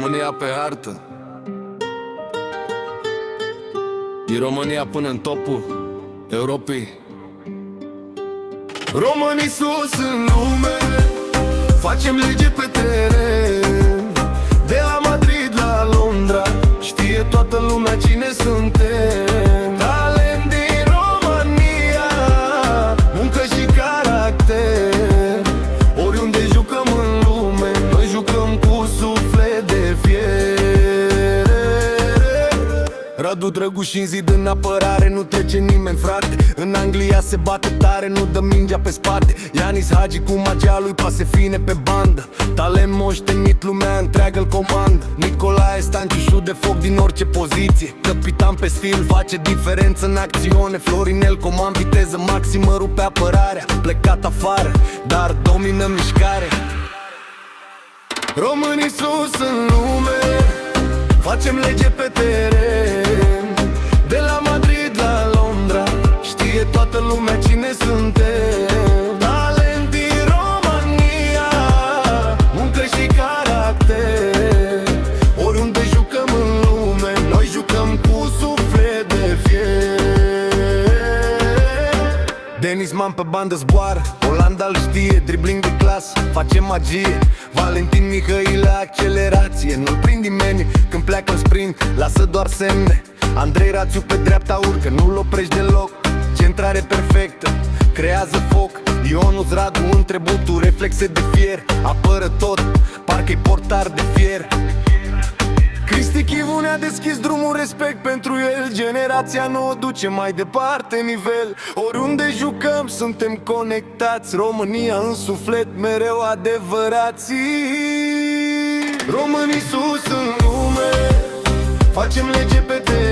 România pe hartă. E România până în topul Europei. Românii sus în lume, facem lege pe teren. De la Madrid la Londra, știe toată lumea cine suntem. Talent din România, muncă și caracter. Oriunde jucăm în lume, noi jucăm cu suflet de fier. Radu Drăguș în zid în apărare, nu trece nimeni, frate. În Anglia se bate tare, nu dă mingea pe spate. Ianis Hagi cu magia lui, pase fine pe bandă. Talent moștenit, lumea întreagă-l comandă. Nicolae Stanciu de foc din orice poziție. Capitan pe stil, face diferență în acțiune. Florinel comand, viteză maximă, rupe apărarea. Plecat afară, dar domină mișcare. Românii sus în lume, facem lege pe teren. De la Madrid la Londra, știe toată lumea cine suntem. Talent din România, muncă și caracter. Oriunde jucăm în lume, noi jucăm cu suflet de fier. Denis Man pe bandă zboară, Olanda îl știe, dribling de clasă, face magie. Valentin Mihailă, accelerație, nu-l prind nimeni când pleacă în sprint, lasă doar semne. Andrei Rațiu pe dreapta urcă, nu-l oprești deloc. Centrare perfectă, creează foc. Ionuț Radu între buturi, reflexe de fier. Apără tot, parcă-i portar de fier. Cristi Chivu ne-a deschis drumul, respect pentru el. Generația nouă duce mai departe nivel. Oriunde jucăm suntem conectați. România în suflet, mereu adevărații. Românii sus în lume, facem lege pe teren.